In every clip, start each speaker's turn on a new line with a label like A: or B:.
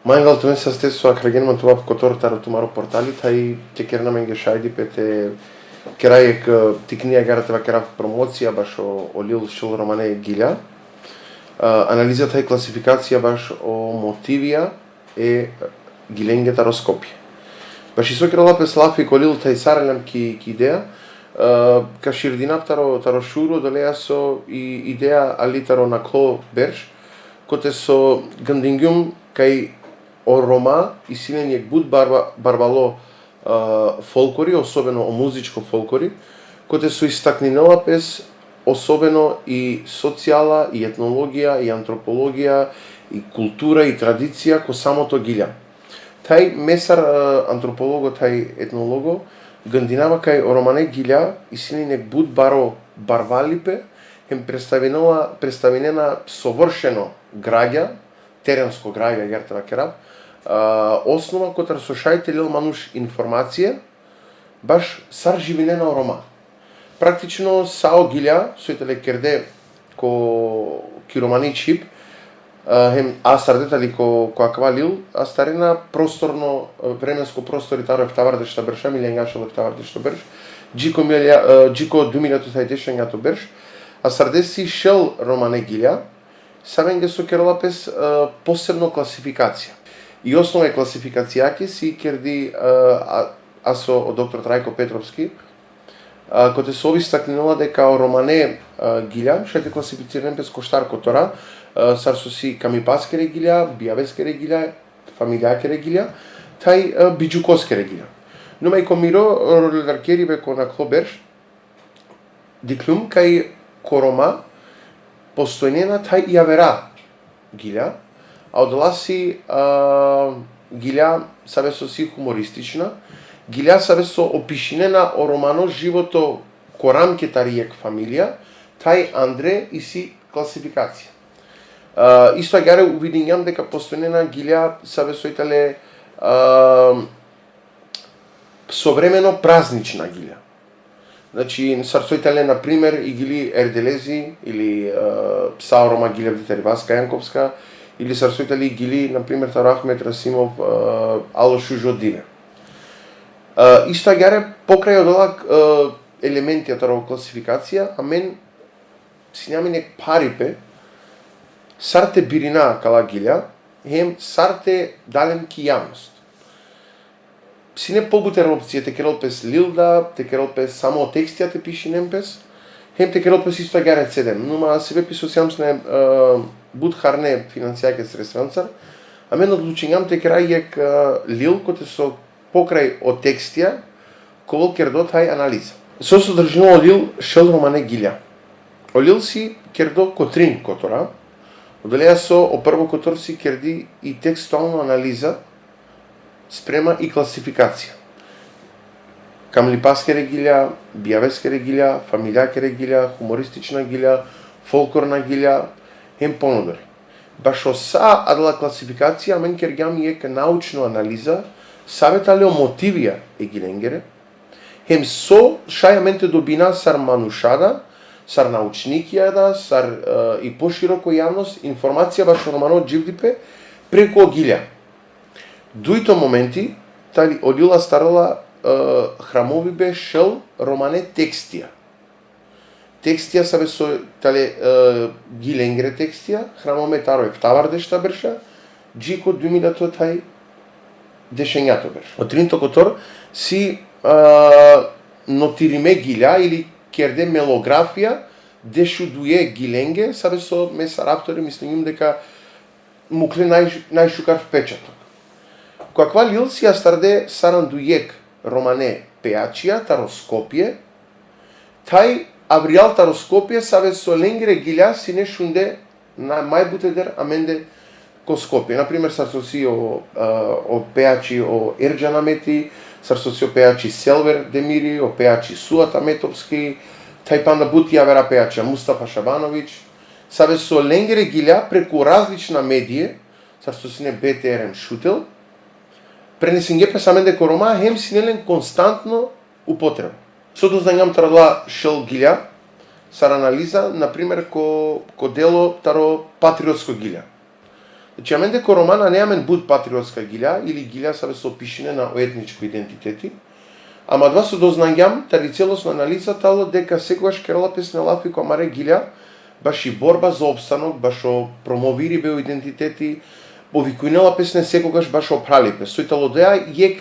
A: Майнгалтон се стесо акреген това в котор таро тумаро портали, тај ќе керна менге шајди пете керајек тикнија гаратева керав промоција баш о лил шил романе гилја. Анализата и класификација баш о мотивија е гиленге тароскопија. Баш и со кералапе слафи колил тај сарелем ки идеја, ка ширдинап таро шуру долеја со и идеја али таро на кло берш, коте со гандингјум кај о рома и силенијек буд барбало фолклори, особено о музичко фолклори, коте со истакнинела пес особено и социјала, и етнологија, и антропологија, и култура, и традиција ко самото гилја. Тај месар антрополого, тај етнолого, гандинава кај романе гилја и силенијек буд барвалипе, хем представенена совршено граѓа, теренско граѓа гертева керав, основа котар со шајте лил мануш информација, баш сар живинена о рома. Практично сао гилја, сојтеле керде ко киромани чип, хем асардетали ко аква лил, астарена просторно, временско простори таро ефтавар дешта берша, миленгашел ефтавар дешта берш, джико думилјато тај дешењато берш, асардеси шел романе гилја, саменге со кералапес посебно класификација. И основа е класификацијаки си керди асо од доктор Трајко Петровски, коте се ови стакнила дека романе гилја, шете класифициран без коштар котора, сарсоси камипаскере гилја, бијавескере гилја, фамилијакере гилја, тај биджукоскере гилја. Но мај комиро роларкери беко на клоберш, диклум кај корома, постојнена тај јавера гилја, а одоласи гилја сабе со си хумористична, гилја сабе со опишинена о романо живото корамке таријек фамилија, тај Андре и си класификација. Исто агаре увидињам дека постојнена гилја сабе сојтеле современо празнична гилја. Значи, сарсојтеле, например, и гили Ерделези, или Саорома гилја Детериваска Јанковска, или сарсојтели и гили, например, таро Ахмет Расимов, Алошу Жодиве. Исто агаре, покрај одолак елементи таро класификација, а мен си няминек парипе, сарте бирина кала гилја, хем сарте далем ки јавност. Сине побутер опција те керол пес лилда, те керол пес само текстија те пишинем пес, хем те керол пес исто агаре цедем, нума себе писосјамсне буд харне финансијаке средстванцар, а мен одлучињам те крајек лил коте со покрај о текстија, ковол кердо тај анализа. Со содржино лил шел романе гилја. О лил си кердо котрин котора, одалеја со о прво котор си керди и текстуална анализа, спрема и класификација. Камлипаскере гилја, бијавескере гилја, фамилијакере гилја, хумористична гилја, фолклорна гилја, хем понудори. Баш оса адала класификација, мен кергјам и ека научна анализа, саветале о мотивија е гиленгере, хем со шајаменте добина сар манушада, сар научникија сар и пошироко јавност, информација баш о романот Дживдипе преку гилја. Дуито моменти, тали одила старала храмови бе шел романе текстија. Текстија сабе со тале гиленгре текстија, храмоме таро ефтавар дешта берша, джико думилато тај дешењато берша. Отринто котор си нотириме гилја или керде мелографија дешудуе гиленге, сабе со месар автори мислим дека мукле најшукар впечаток. Каква лил си астарде сарандујек романе пеачија, тароскопие, тај Авриал тароскопие сабе со ленгре гилја си не шунде на мајбутедер аменде ко Скопје. Например, сарсоси о пеачи о Ерџан Амети, сарсоси о пеачи Селвер Демири, о пеачи Суат Аметовски, тај панда бути авера пеача Мустафа Шабановиќ, сабе со ленгре гилја преку различна медија, сарсоси не БТРМ Шутел, пренесен ги песаменде ко рома, хем синелен константно употреба. Со дознањам тарадла шел гилја, сар анализа, например, ко дело таро патриотско гилја. Значи, амен дека романа неамен буд патриотска гилја или гилја са со пишене на етничко идентитети, ама два се дознаѓам, тари целосно анализа тало дека секогаш керала песне лафи која маре гилја, баш и борба за обстанок, баш о промовири бео идентитети, повикујнела песне секогаш баш о пралипе. Сојтало деа јек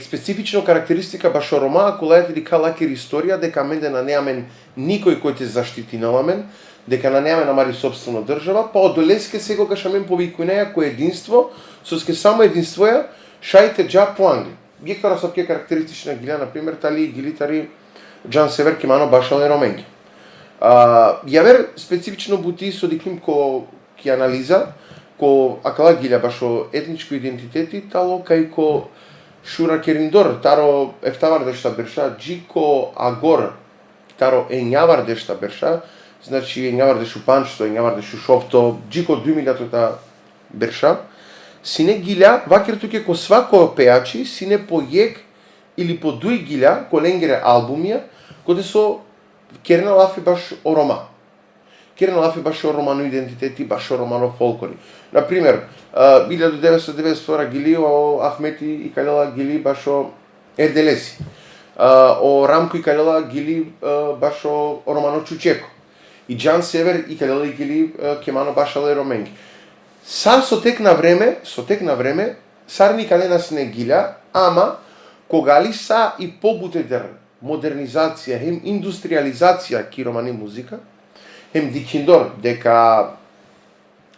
A: специфично карактеристика баш о рома, ако лајате дека лакер историја, дека менде на неамен никој кој те заштити наламен, дека на неамен амари собствено држава, па од долеске секогаш амен повикујнеја кој единство, соске само единствоја, шајте джа по англи. Гектора сапке карактеристична гилја, например, тали гилитари Джан Север кимано башале роменги. Јавер специфично бути со диким ко ки анализа, ко акала гилја башо етничко идентитети, тало кај ко Шура Кериндор, таро ефтавар дешта берша, джико агор, таро енјавар дешта берша, значи енјавар дешу панчто, енјавар дешу шофто, джико 2000 берша, сине гилја, вакер туке ко свако пеачи, сине по јек или по дуј гилја, ко ленгере албумија, коде со керна лафи баш о рома. Керна лафи баш о романо идентитети, баш о романо фолклори. Например, 1992 гили о Ахмети и Калела гили баш о Ерделеси. О Рамко и Калела гили баш о романо Чучеко. И Джан Север и Калела гили кемано башале роменги. Со тек на време, сарни калена сне гилја, ама когали са и побутедер модернизација, хем индустриализација ки романи музика, хем дикиндор дека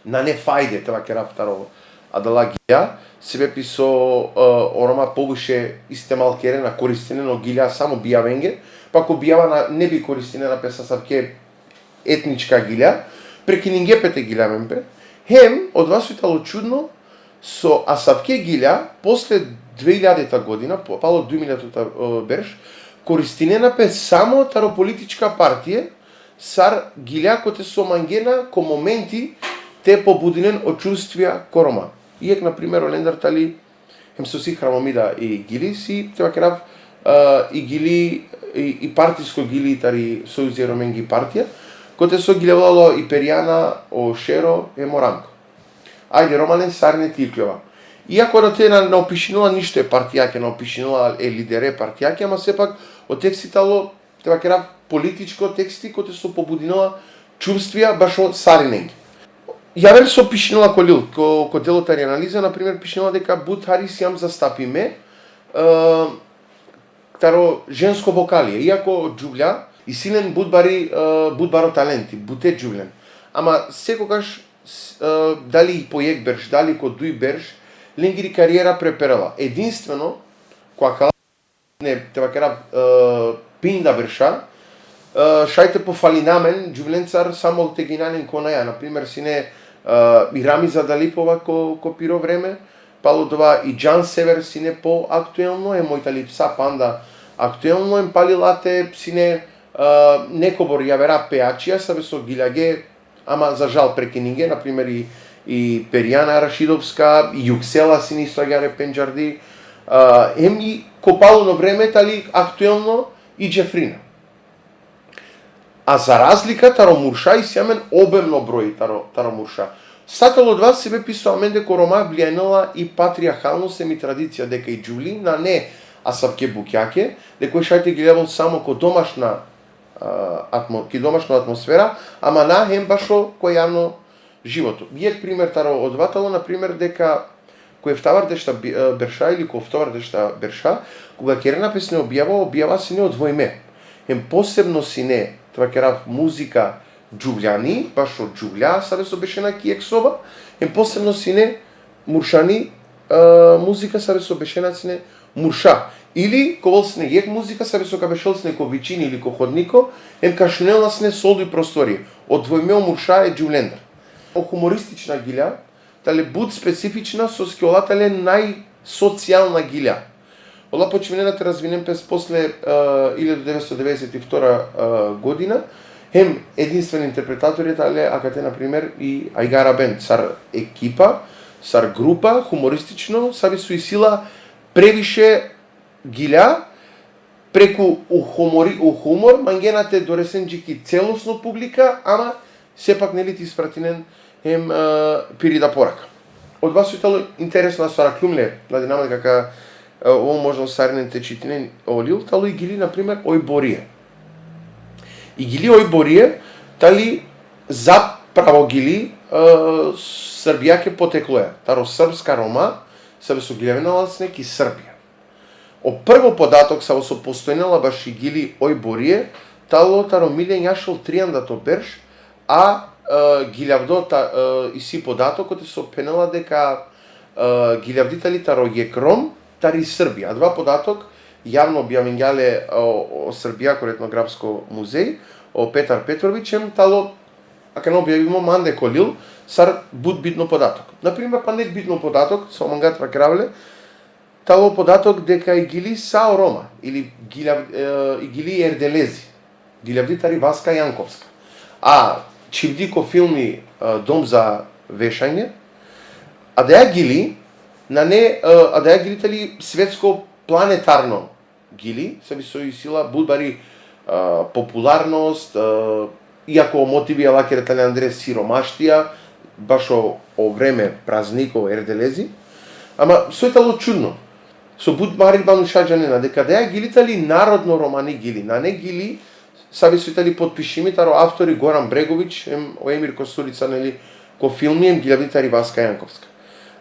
A: на не фајде това ке рафтаро адала гилја, себе писо орома повише истемал кере на користене но гилја само бијавенге, па ко бијава на не би користене на песа савке етничка гилја, прекинингепете гилја менпе, хем од вас витало чудно со асавке гилја после 2000 година, пало 2000 берш, користинена пе само таро политичка партија, сар гилја коте со мангена ко моменти те побудинен од чувствија ко рома. Иек, например, олендар тали хем со си храмомида и гили си, тева керав и гили, и партиско гили тари сојузи роменги партија, коте со гилевало и Перијана, о Шеро, е Моранко. Ајде, романен сарне ти клјова. Иако да те не опишинила ништо е партијаке, не опишинила е лидере партијаке, ама сепак од текститало, тева керав политичко тексти, коте со побудинала чувствија баш од сариненги. Јавер со пишинала колил, ко делотари анализа, например, пишинала дека буд Харис јам застапиме, таро женско вокалие, иако джувља, и силен будбаро таленти, буте джувлен. Ама секогаш, дали по јек берш, дали ко дуј берш, ленгири кариера преперала. Единствено, која кала не тева керав пинда берша, шајте по фалинамен, джувленцар само тегинанен конаја, например, сине и Рамиза Далипова ко пиро време, пало това и Джан Север сине по актуелно, е мојта липса панда актуелно, е палилате сине некобор јавера пеачија, сабе со гилјаге, ама за жал прекининге, например и Перијана Рашидовска, и Јуксела сине истраѓаре Пенџарди, ем и копалуно време, тали актуелно и Джефрина. А за разлика таро мурша и сјамен обемно број таро мурша. Сакал од вас себе писо амен дека рома влијанела и патриархално семи традиција, дека и джули на не асапке букјаке, дека шајте ги гледал само ко домашна атмосфера, ама на хем башо кој јавно живото. Бијек пример таро од ватало, например, дека кој втавар дешта берша или кој втовар дешта берша, кога керена песне објава сине од војме. Хем посебно сине това керав музика джувљани, баш од джувља, саде со бешена киексова, хем посебно сине муршани музика саде со бешена сине мурша. Или ковол сне јек музика саде со кабешел сне ко вичини или ко ходнико, хем кашунела сне солди простори. Од војме мурша е джувлендар. О хумористична гилја, тале буд специфична со скиолатале најсоцијална гилја. Ола починената развинен пес после 1992 година, хем единствен интерпретатор е тале акате, например, и Ајгара Бенд, сар екипа, сар група, хумористично, саби со и сила превише гилја, преку у хумор, мангенате доресенџики целосно публика, ама сепак нели ти испратинен хем пири да порака. Од вас итало интересна стара клумле, на динама дека ово можно сарнете читине олил, тало и гили например ој борие. И гили ој борие, тали заправо гили Србија ке потеклоја. Таро српска Рома, се со гилевина снег и Србија. О прво податок са со постојнала баш и гили ој борие, тало таро милен јашол тријанда то берш, а гилјавдо и си податокот со пенела дека гилјавдитали таро јекром, тари Србија. А два податок јавно објавенѓале о Србија кон етнографско музеј, о Петар Петровичем, тало ака не објавимо манде колил, сар буд битно податок. Например, па нек битно податок, со мангат вакравле, тало податок дека и гили Сао Рома, или и гили Ерделези, гилјавдитари Васка Јанковска. А чивдико филми Дом за вешање, а да ја гили, а да ја гилитали светско планетарно гили, се би со и сила будбари популарност, иако мотиви лакеретале Андре сиромаштија, баш о време празников Ерделези, ама сојтало чудно. Со будбари банушаджанина, дека да ја гилитали народно романи гили, на не гили, саби сојтали подпишими, таро автори Горан Брегович, Емир Костурица, нели, ко филми, гилјавдитари Васка Јанковска.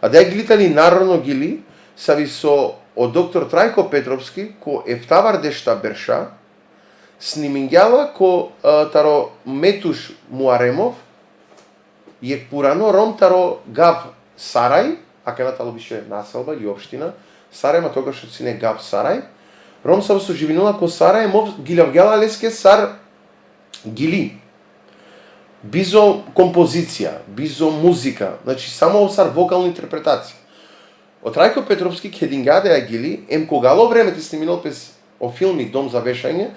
A: А да ја гилитали народно гили, саби со од доктор Трајко Петровски, ко Ефтавар Дешта Берша, снимињава ко таро Метуш Муаремов, јек пурано ром таро Гав Сарај, а кај натало беше населба или општина, Сарај, ма тогаш си не Гав Сарај, ром са со живинила ко Сарај, мов гилјавгјала леске сар гили. Бизо композиција, бизо музика, значи само сар вокална интерпретација. Од Трајко Петровски кедингаде ја гили, когало времете сниминал пес о филми Дом за вешање,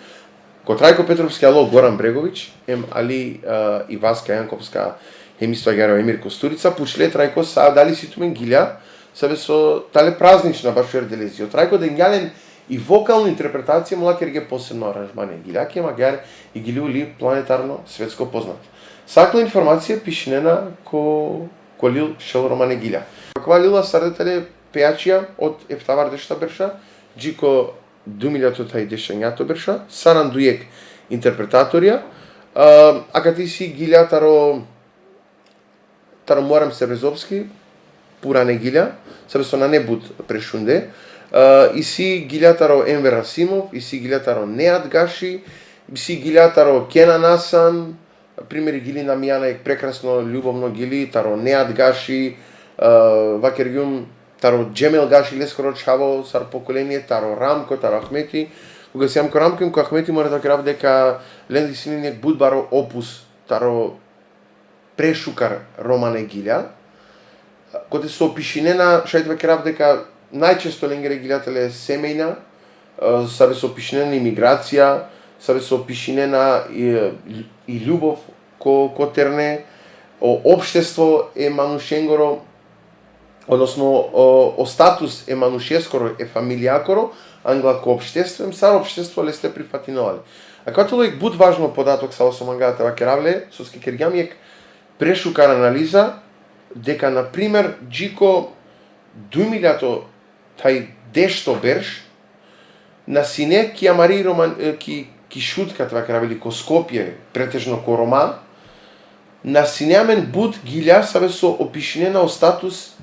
A: ко Трајко Петровски ало Горан Брегович, али и Васка Јанковска, исто геро Емир Костурица, пучле Трајко са дали ситумен гилја, себе со тале празнична баш Ерделези. Од Трајко денгјален и вокална интерпретација млакер ге посебно аранжмане гилјаки, магар и гилјули планетарно светско познат. Сакла информација пишнена ко колил шел романе гилја. Каква лила сардетеле пејачија од Ефтавар Дешта Берша, джико думилјато тај дешањато Берша, Саран Дујек интерпретаторија, а кати си гилја таро Муарем Себезовски, пуране гилја, себе со на небуд прешунде, и си гилја таро Енвер Расимов, и си гилја таро Неад Гаши, и си гилја таро Кенан Асан, примери гили на Мијана прекрасно љубовно гили, таро Неад Гаши, вакергјум таро Джемел Гаши лескоро чаво сар поколение, таро Рамко, таро Ахмети. Кога си јамко Рамко, ко Ахмети мора да крав дека ленди сининек будбаро опус, таро прешукар романе гилја, кој се опишинена, шајтве крав дека најчесто ленгере гилјателе семејна, сабе се опишинена имиграција, сабе се опишинена и љубов ко терне, општество е манушенгоро, односно о статус е манушескоро е фамилијакоро, англако општество, сар општество ле сте прифатиновали. А като лек буд важно податок са осомангата вакеравле, со скекергјам јек прешукар анализа, дека, например, джико думилјато тај дешто берш, на сине ки амари роман, ки шутка това кравили ко Скопје, претежно ко Рома, на синеамен буд гилја сабе со опишнена о статус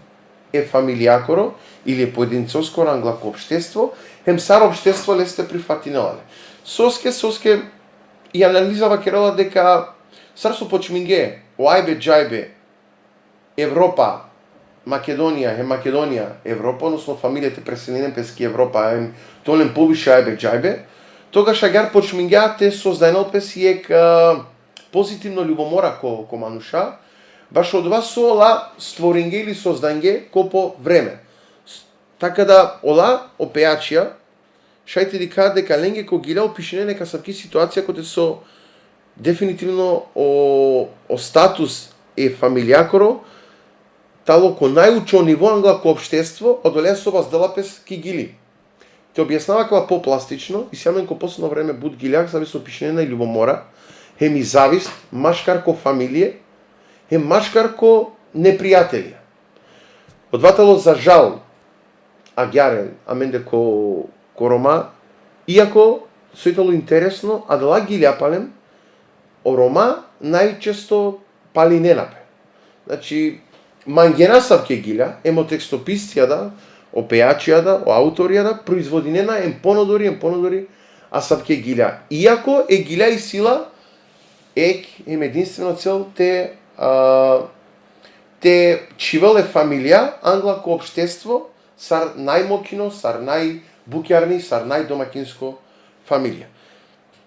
A: е фамилијакоро или поединцовскоро англако општество, хем сар општество ле сте прифатиновале. Соске и анализава керала дека сар со почминге, оајбе джајбе, Европа, Македонија, Европа, односно фамилијата преселенен пески Европа, толен повише ајбе джајбе, тогаш агар почминга те создајнал пес јек позитивно љубомора ко мануша, баш од вас со ола створинге или созданге ко по време. Така да ола опејачија, шајте дика дека ленге ко гилја опишене нека сапки ситуација кој со дефинитивно о статус е фамилијакоро, тало ко најучо ниво англако општество, одолеа со вас дела пес ки гили. Те објаснава кога попластично и сјамен ко последно време буд гилјак, зави со опишене на љубомора, хеми завист, машкар ко фамилие, хем машкар ко непријатели. Одватело за жал, агјаре, аменде ко рома, иако сојтало интересно, а дала ги љапалем, о рома најчесто пали ненапе. Значи, мангена савке гилја, емо текстописцијада, о пејачијада, о ауторијада, производинена ем понодори, а савке гилја. Иако е гилја и сила, ем единствено цел те чивеле фамилија, англа ко обштество, сар најмокино, сар најбукјарни, сар најдомакинско фамилија.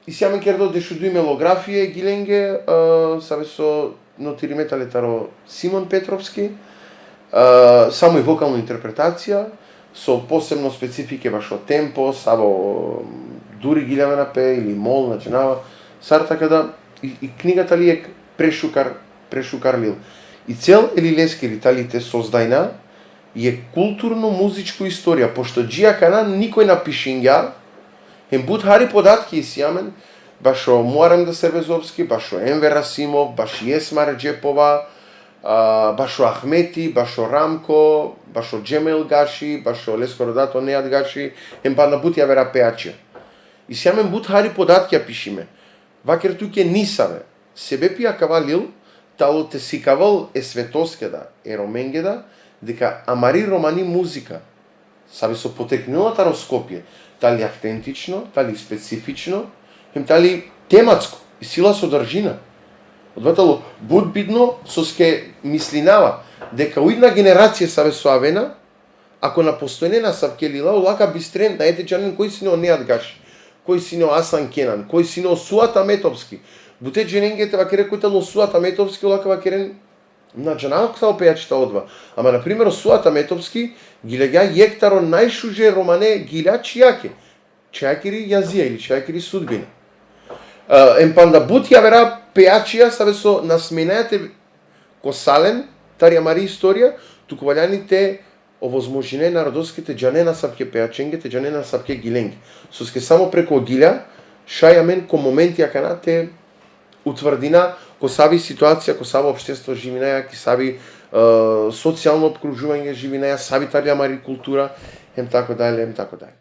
A: И сега ме кердо дешудуи мелографија гиленге, саве со нотириметалетаро Симон Петровски, само и вокална интерпретација, со посебно специфике баш од темпо, саво дури гилјаве на пе или мол на дженава, сар така да и книгата ли е прешукарлил. И цел Ели Лескери тали те создајна е културно-музичко историја, пошто джијакана никој напишинја, хем будхари податки и сјамен, башо Муарем Сербезовски, башо Енвер Расимов, баш Есма Реджепова, башо Ахмети, башо Рамко, башо Джемел Гаши, башо Леско Родато Неад Гаши, хем па на бутја вера пеачија. И сјамен будхари податки ја пишиме. Вакер туке нисаве, себе пија кавалил, тало те сикавал е светоскеда, е роменгеда, дека амари романи музика, саби со потекнилата Скопје, тали автентично, тали специфично, хем тали тематско и сила содржина. Одватало, буд бидно со ске мислинава, дека уидна генерација сабе соавена, ако на постојнена савке лила, улака бистрен на етечанин кој сино Неад Гаши, кој сино Асан Кенан, кој сино Суата Метовски, буте джененгете вакере којтало Суата Метовски, улака вакерен на джананок са опејачите одва. Ама, например, Суата Метовски ги легја јектаро најшуже романе гилја чијакери јазија или чијакери судбина. Емпанда бутја вера пејачија саве со насменајате косален, тарија мари историја, туку валјаните овозможине народоските джанена сапке пејаченгете, джанена сапке гиленги. Соске само преко гилја, шајамен ко моменти акана те утврдина ко саби ситуација, ко саби општество живинаја, ки саби социјално обкружување живинаја, саби тарија мари култура, ем тако дале.